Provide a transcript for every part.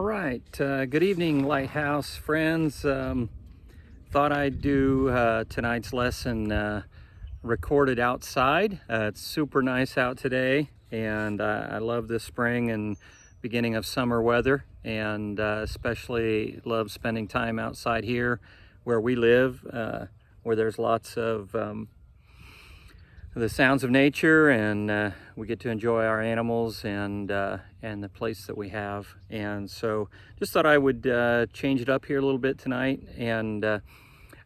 right. Good evening, Lighthouse friends. Thought I'd do tonight's lesson recorded outside. It's super nice out today, and I love this spring and beginning of summer weather, and especially love spending time outside here where we live, where there's lots of the sounds of nature, and we get to enjoy our animals and the place that we have. And so just thought I would change it up here a little bit tonight, and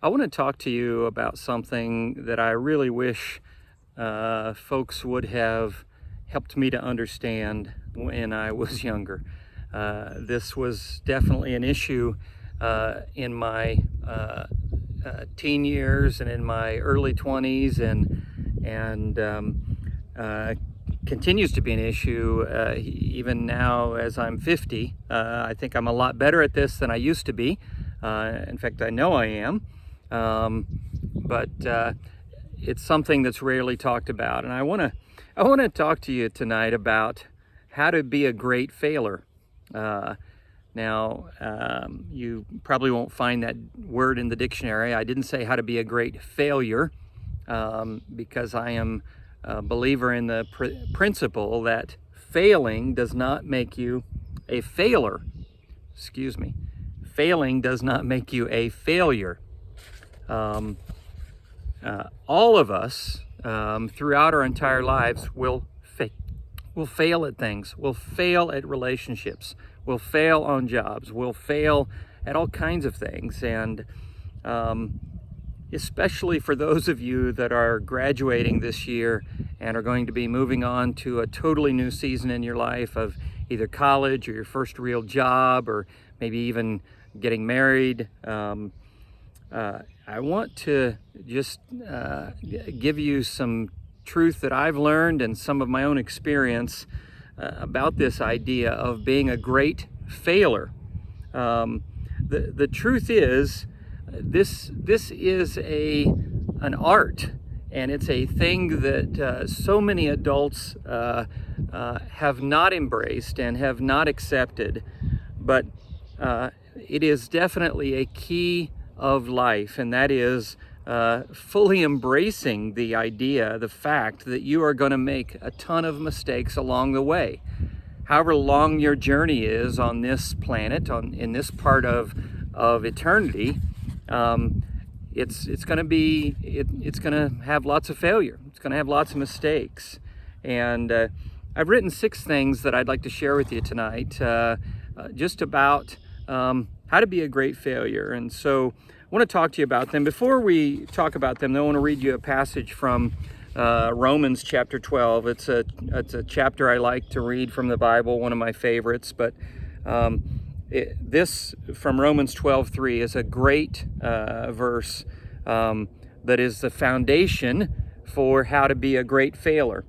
I want to talk to you about something that I really wish folks would have helped me to understand when I was younger. This was definitely an issue in my teen years and in my early 20s, and continues to be an issue even now as I'm 50. I think I'm a lot better at this than I used to be. In fact, I know I am. But it's something that's rarely talked about, and I want to talk to you tonight about how to be a great failer. Now, you probably won't find that word in the dictionary. I didn't say how to be a great failure, because I am a believer in the principle that failing does not make you a failure. Excuse me. Failing does not make you a failure. All of us, throughout our entire lives, will fail at things. We'll fail at relationships. We'll fail on jobs. We'll fail at all kinds of things. And especially for those of you that are graduating this year and are going to be moving on to a totally new season in your life of either college or your first real job, or maybe even getting married. I want to just give you some truth that I've learned and some of my own experience about this idea of being a great failure. The truth is, this is an art, and it's a thing that so many adults have not embraced and have not accepted, but it is definitely a key of life, and that is fully embracing the idea, the fact that you are going to make a ton of mistakes along the way. However long your journey is on this planet, in this part of eternity, it's going to have lots of failure. It's going to have lots of mistakes, and I've written 6 things that I'd like to share with you tonight, just about how to be a great failure. And so I want to talk to you about them. Before we talk about them, I want to read you a passage from Romans chapter 12. It's a chapter I like to read from the Bible, one of my favorites. But this from Romans 12:3 is a great verse that is the foundation for how to be a great failure.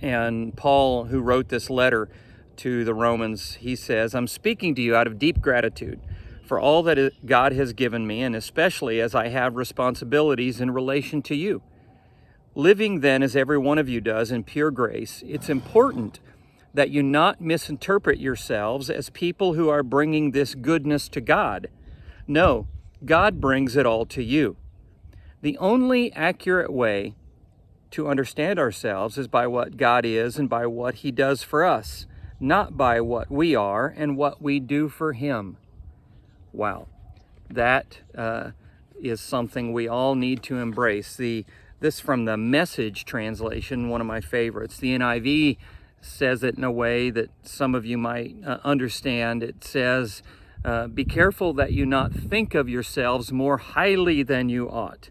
And Paul, who wrote this letter to the Romans, he says, "I'm speaking to you out of deep gratitude for all that God has given me, and especially as I have responsibilities in relation to you. Living then as every one of you does in pure grace, it's important that you not misinterpret yourselves as people who are bringing this goodness to God. No, God brings it all to you. The only accurate way to understand ourselves is by what God is and by what He does for us, not by what we are and what we do for Him." Wow, that is something we all need to embrace. This from the Message translation, one of my favorites. The NIV says it in a way that some of you might understand. It says, "Be careful that you not think of yourselves more highly than you ought."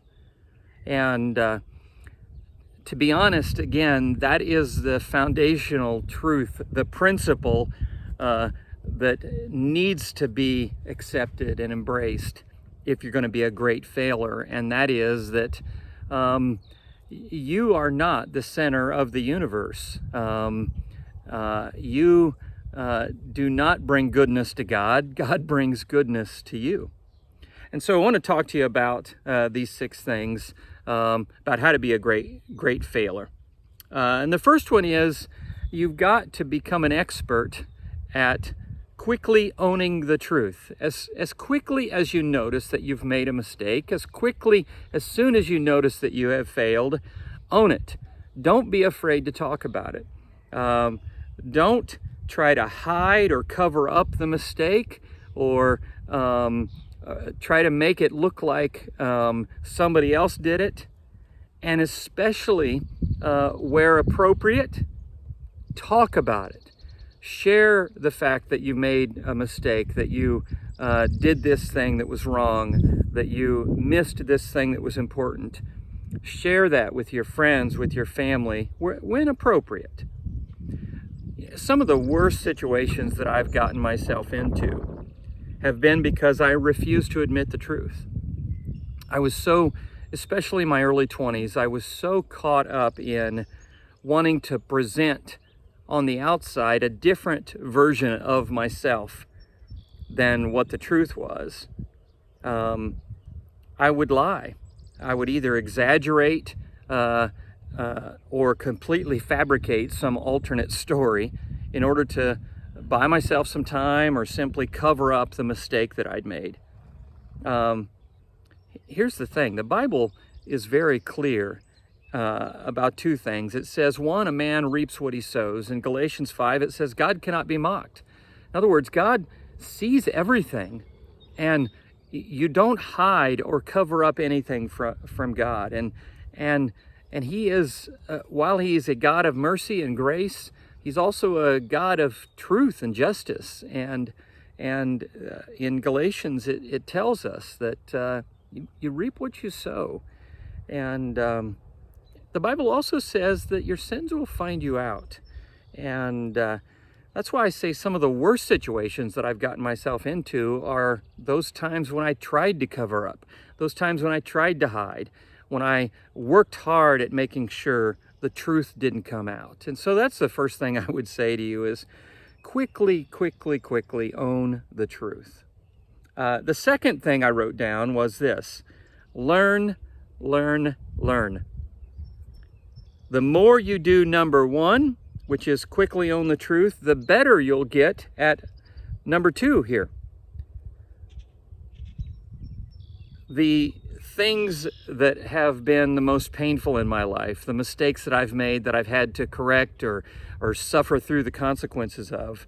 And to be honest, again, that is the foundational truth, the principle that needs to be accepted and embraced if you're going to be a great failure. And that is that you are not the center of the universe. You do not bring goodness to God. God brings goodness to you. And so I want to talk to you about these 6 things, about how to be a great failure. And the first one is, you've got to become an expert at quickly owning the truth. As quickly as you notice that you've made a mistake, as soon as you notice that you have failed, own it. Don't be afraid to talk about it. Don't try to hide or cover up the mistake, or try to make it look like somebody else did it. And especially where appropriate, talk about it. Share the fact that you made a mistake, that you did this thing that was wrong, that you missed this thing that was important. Share that with your friends, with your family, when appropriate. Some of the worst situations that I've gotten myself into have been because I refused to admit the truth. I was so, especially in my early 20s, I was so caught up in wanting to present on the outside a different version of myself than what the truth was. I would lie. I would either exaggerate or completely fabricate some alternate story in order to buy myself some time or simply cover up the mistake that I'd made. Here's the thing. The Bible is very clear about two things. It says, one, a man reaps what he sows. In Galatians 5, it says God cannot be mocked. In other words, God sees everything, and you don't hide or cover up anything from God. And he is, while he is a God of mercy and grace, he's also a God of truth and justice. And in Galatians, it tells us that you reap what you sow. And the Bible also says that your sins will find you out. And that's why I say some of the worst situations that I've gotten myself into are those times when I tried to cover up, those times when I tried to hide, when I worked hard at making sure the truth didn't come out. And so that's the first thing I would say to you is quickly own the truth. The second thing I wrote down was this: learn. The more you do number one, which is quickly own the truth, the better you'll get at number two here. The things that have been the most painful in my life, the mistakes that I've made that I've had to correct or suffer through the consequences of,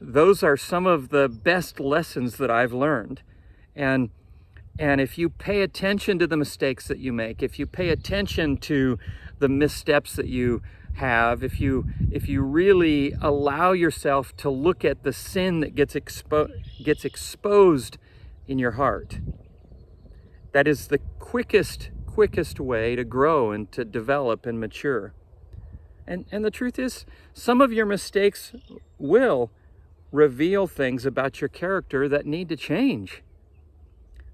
those are some of the best lessons that I've learned. And if you pay attention to the mistakes that you make, if you pay attention to the missteps that you have, if you really allow yourself to look at the sin that gets exposed in your heart, that is the quickest way to grow and to develop and mature. And the truth is, some of your mistakes will reveal things about your character that need to change.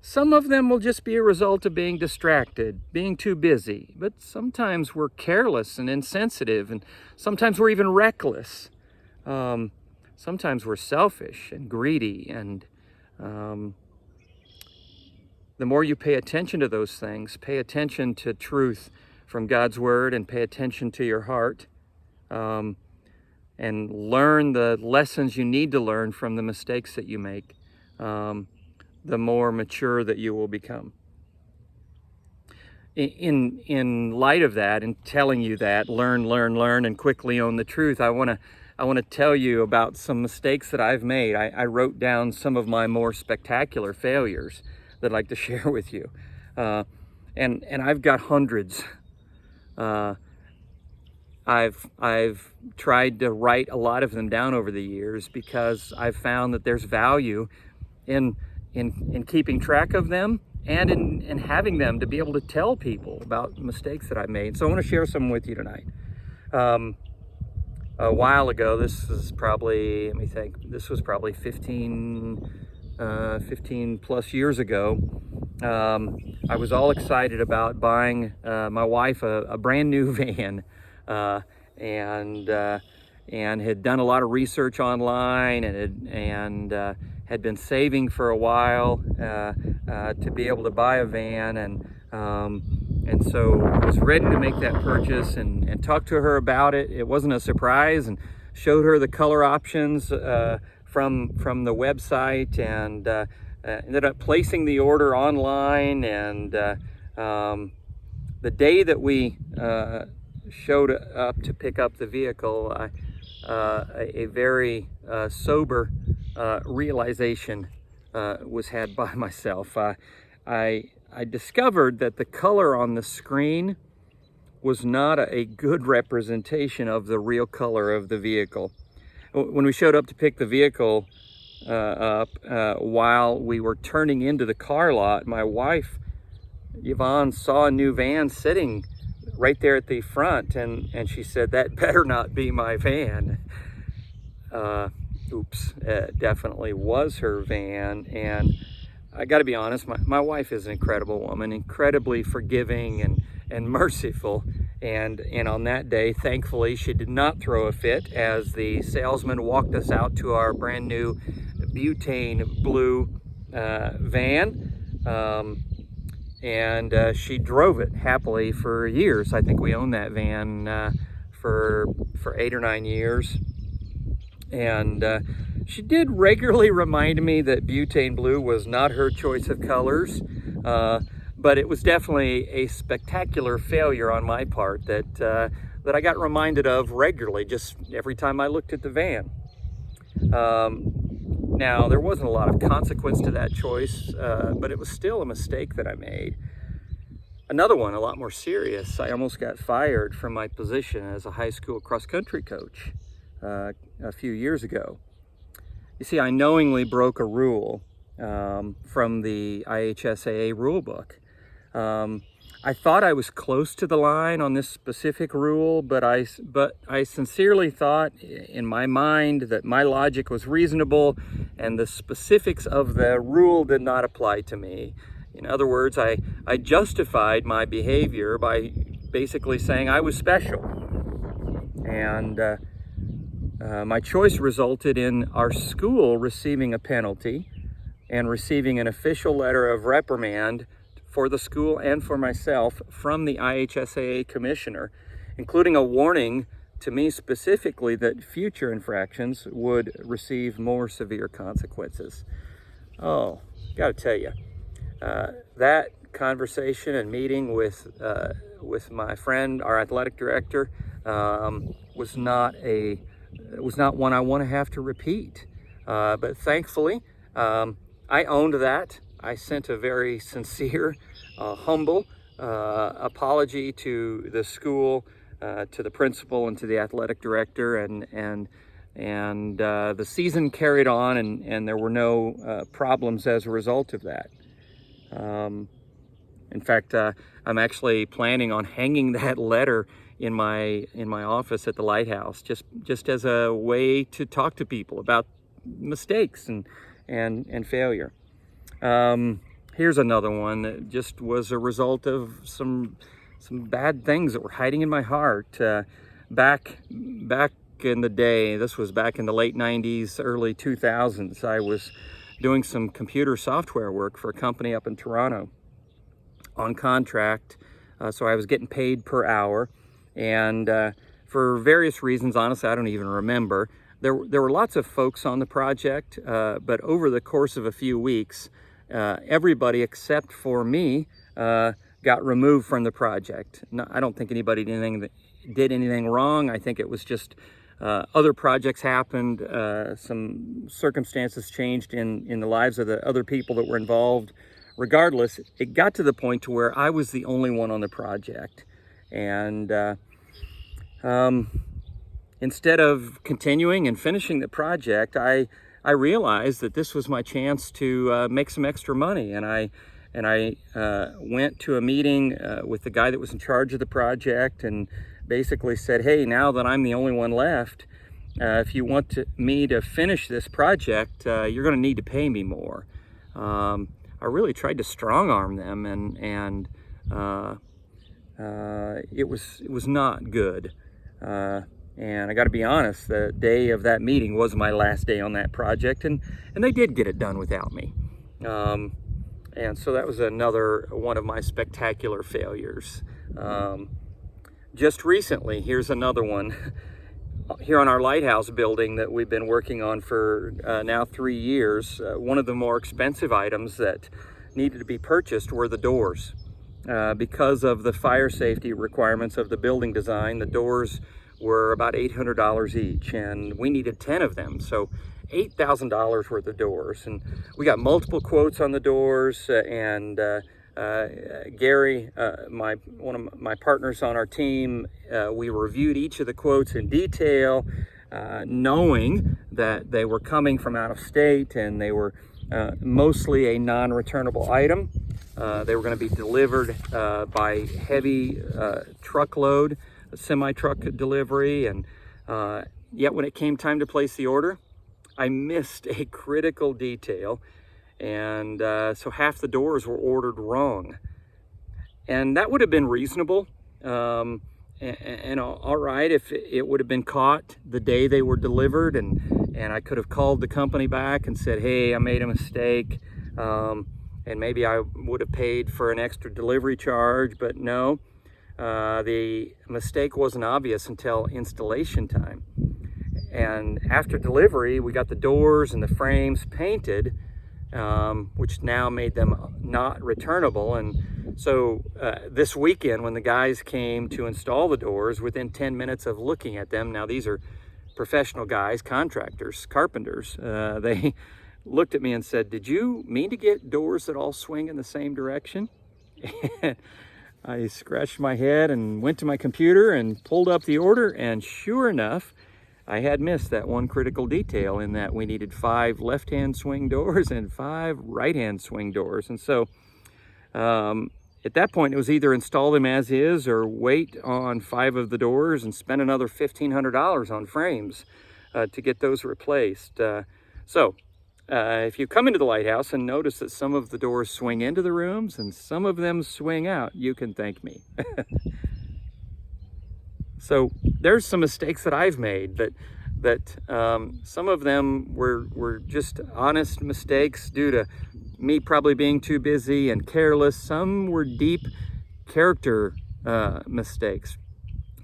Some of them will just be a result of being distracted, being too busy. But sometimes we're careless and insensitive, and sometimes we're even reckless. Sometimes we're selfish and greedy, and the more you pay attention to those things, pay attention to truth from God's Word, and pay attention to your heart, and learn the lessons you need to learn from the mistakes that you make, the more mature that you will become. In light of that, and telling you that, learn, and quickly own the truth, I want to tell you about some mistakes that I've made. I wrote down some of my more spectacular failures that I'd like to share with you. And I've got hundreds. I've tried to write a lot of them down over the years because I've found that there's value in keeping track of them and in having them to be able to tell people about mistakes that I've made. So I want to share some with you tonight. A while ago, this was probably 15 plus years ago, I was all excited about buying my wife a brand new van, and had done a lot of research online, and had been saving for a while to be able to buy a van, and so I was ready to make that purchase and talk to her about it. It wasn't a surprise, and showed her the color options from the website, and ended up placing the order online. And the day that we showed up to pick up the vehicle, a very sober realization was had by myself. I discovered that the color on the screen was not a good representation of the real color of the vehicle. When we showed up to pick the vehicle up, while we were turning into the car lot, my wife, Yvonne, saw a new van sitting right there at the front, and she said, "That better not be my van." Oops, it definitely was her van. And I got to be honest, my wife is an incredible woman, incredibly forgiving and merciful. And on that day, thankfully, she did not throw a fit as the salesman walked us out to our brand new butane blue van. And she drove it happily for years. I think we owned that van for 8 or 9 years. And she did regularly remind me that butane blue was not her choice of colors, but it was definitely a spectacular failure on my part that I got reminded of regularly, just every time I looked at the van. Now, there wasn't a lot of consequence to that choice, but it was still a mistake that I made. Another one, a lot more serious. I almost got fired from my position as a high school cross-country coach a few years ago. You see, I knowingly broke a rule from the IHSAA rule book. I thought I was close to the line on this specific rule, but I sincerely thought in my mind that my logic was reasonable and the specifics of the rule did not apply to me. In other words, I justified my behavior by basically saying I was special. And my choice resulted in our school receiving a penalty and receiving an official letter of reprimand for the school and for myself from the IHSAA commissioner, including a warning to me specifically that future infractions would receive more severe consequences. Oh, gotta tell you, that conversation and meeting with my friend, our athletic director, was not one I want to have to repeat. But thankfully, I owned that. I sent a very sincere, humble apology to the school, to the principal, and to the athletic director, and the season carried on, and there were no problems as a result of that. In fact, I'm actually planning on hanging that letter in my office at the Lighthouse, just as a way to talk to people about mistakes and failure. Here's another one that just was a result of some bad things that were hiding in my heart. Back in the day, this was back in the late 90s, early 2000s, I was doing some computer software work for a company up in Toronto on contract. So I was getting paid per hour. And for various reasons, honestly, I don't even remember, there were lots of folks on the project, but over the course of a few weeks, everybody except for me got removed from the project. No, I don't think anybody did anything wrong. I think it was just other projects happened, some circumstances changed in the lives of the other people that were involved. Regardless, it got to the point to where I was the only one on the project. And instead of continuing and finishing the project, I realized that this was my chance to make some extra money. And I went to a meeting with the guy that was in charge of the project and basically said, "Hey, now that I'm the only one left, if you want me to finish this project, you're going to need to pay me more." I really tried to strong arm them, and it was not good. And I got to be honest, the day of that meeting was my last day on that project, and they did get it done without me. And so that was another one of my spectacular failures. Just recently, here's another one. here on our Lighthouse building that we've been working on for now 3 years, one of the more expensive items that needed to be purchased were the doors. Because of the fire safety requirements of the building design, the doors were about $800 each, and we needed 10 of them. So $8,000 worth of doors, and we got multiple quotes on the doors, and Gary, one of my partners on our team, we reviewed each of the quotes in detail, knowing that they were coming from out of state and they were mostly a non-returnable item. They were going to be delivered by heavy truckload, semi-truck delivery, and yet when it came time to place the order, I missed a critical detail, and so half the doors were ordered wrong. And that would have been reasonable, and all right if it would have been caught the day they were delivered, and I could have called the company back and said, hey, I made a mistake, and maybe I would have paid for an extra delivery charge. But no, the mistake wasn't obvious until installation time. And after delivery, we got the doors and the frames painted, which now made them not returnable. And so this weekend, when the guys came to install the doors, within 10 minutes of looking at them, now these are professional guys, contractors, carpenters, they looked at me and said, did you mean to get doors that all swing in the same direction? And I scratched my head and went to my computer and pulled up the order, and sure enough, I had missed that one critical detail in that we needed 5 left-hand swing doors and 5 right-hand swing doors. And so at that point, it was either install them as is or wait on 5 of the doors and spend another $1,500 on frames to get those replaced. If you come into the Lighthouse and notice that some of the doors swing into the rooms and some of them swing out, you can thank me. So there's some mistakes that I've made that some of them were just honest mistakes due to me probably being too busy and careless. Some were deep character mistakes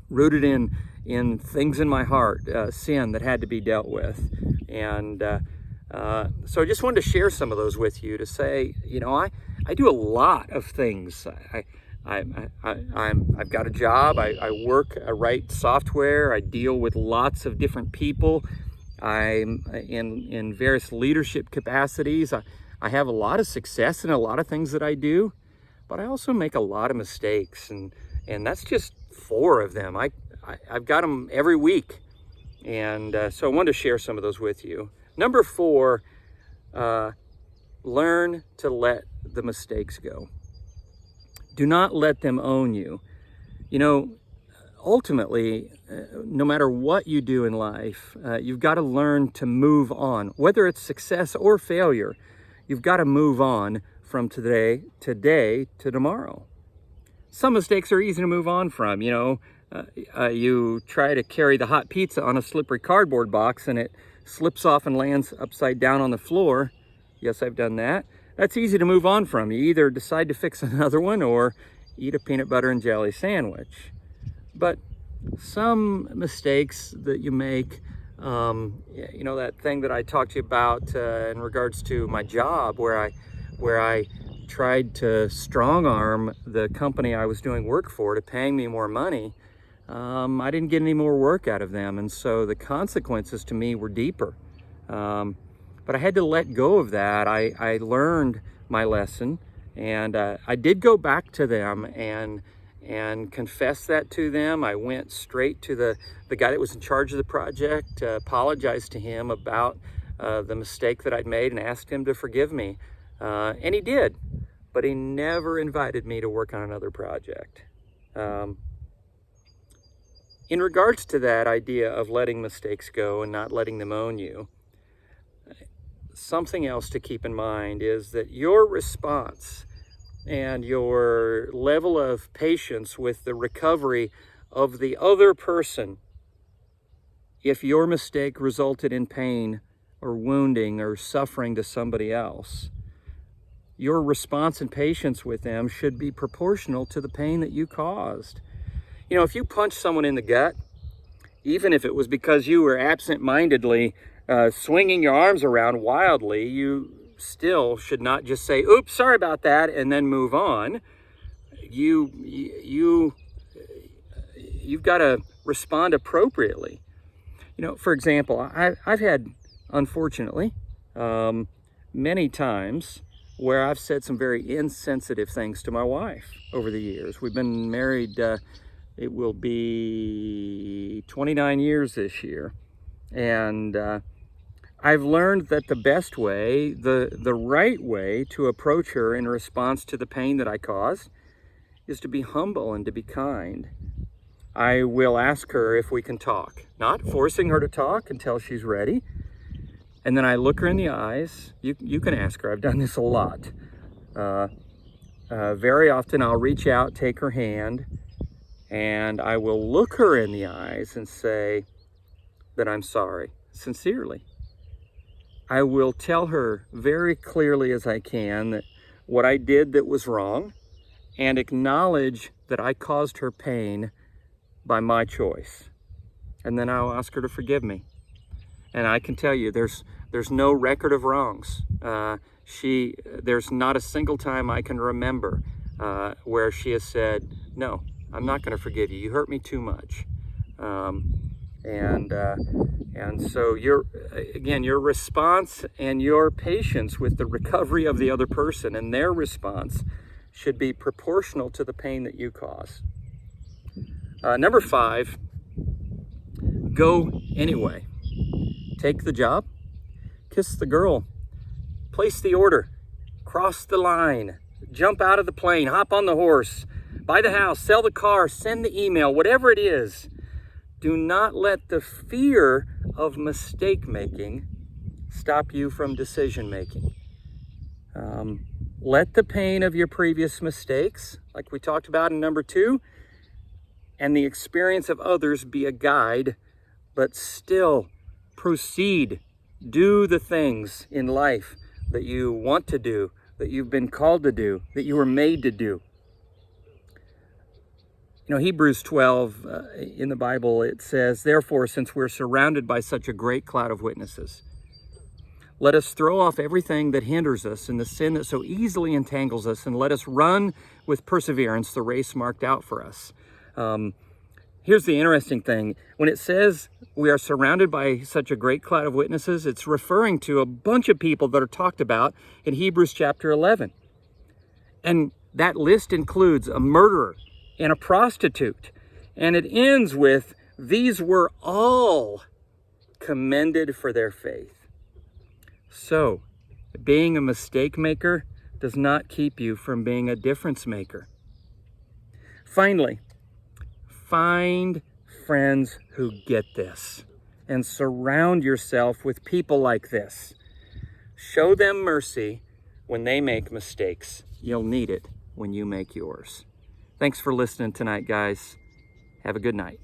rooted in things in my heart, sin that had to be dealt with. And so I just wanted to share some of those with you to say, I do a lot of things. I've got a job, I work, I write software, I deal with lots of different people. I'm in various leadership capacities. I have a lot of success in a lot of things that I do, but I also make a lot of mistakes, and that's just 4 of them. I've got them every week, and so I wanted to share some of those with you. Number 4, learn to let the mistakes go. Do not let them own you. Ultimately, no matter what you do in life, you've got to learn to move on. Whether it's success or failure, you've got to move on from today to tomorrow. Some mistakes are easy to move on from. You try to carry the hot pizza on a slippery cardboard box and it slips off and lands upside down on the floor. Yes, I've done that. That's easy to move on from. You either decide to fix another one or eat a peanut butter and jelly sandwich. But some mistakes that you make, that thing that I talked to you about in regards to my job, where I tried to strong arm the company I was doing work for to paying me more money, I didn't get any more work out of them. And so the consequences to me were deeper. But I had to let go of that. I learned my lesson, and I did go back to them and confess that to them. I went straight to the guy that was in charge of the project, apologized to him about the mistake that I'd made and asked him to forgive me. And he did, but he never invited me to work on another project. In regards to that idea of letting mistakes go and not letting them own you, something else to keep in mind is that your response and your level of patience with the recovery of the other person, if your mistake resulted in pain or wounding or suffering to somebody else, your response and patience with them should be proportional to the pain that you caused. If you punch someone in the gut, even if it was because you were absent-mindedly swinging your arms around wildly, you still should not just say, oops, sorry about that, and then move on. You've got to respond appropriately. For example, I've had, unfortunately, many times where I've said some very insensitive things to my wife over the years. We've been married, it will be 29 years this year. And I've learned that the best way, the right way to approach her in response to the pain that I caused is to be humble and to be kind. I will ask her if we can talk, not forcing her to talk until she's ready. And then I look her in the eyes. You can ask her. I've done this a lot. Very often I'll reach out, take her hand, and I will look her in the eyes and say that I'm sorry, sincerely. I will tell her very clearly as I can that what I did that was wrong, and acknowledge that I caused her pain by my choice. And then I'll ask her to forgive me. And I can tell you, there's no record of wrongs. There's not a single time I can remember where she has said, no, I'm not going to forgive you. You hurt me too much. And so your response and your patience with the recovery of the other person and their response should be proportional to the pain that you cause. Number 5, go anyway. Take the job, kiss the girl, place the order, cross the line, jump out of the plane, hop on the horse, buy the house, sell the car, send the email, whatever it is. Do not let the fear of mistake making stop you from decision making. Let the pain of your previous mistakes, like we talked about in number 2, and the experience of others be a guide, but still proceed. Do the things in life that you want to do, that you've been called to do, that you were made to do. Hebrews 12 in the Bible, it says, therefore, since we're surrounded by such a great cloud of witnesses, let us throw off everything that hinders us and the sin that so easily entangles us, and let us run with perseverance the race marked out for us. Here's the interesting thing. When it says we are surrounded by such a great cloud of witnesses, it's referring to a bunch of people that are talked about in Hebrews chapter 11. And that list includes a murderer and a prostitute. And it ends with, these were all commended for their faith. So, being a mistake maker does not keep you from being a difference maker. Finally, find friends who get this and surround yourself with people like this. Show them mercy when they make mistakes. You'll need it when you make yours. Thanks for listening tonight, guys. Have a good night.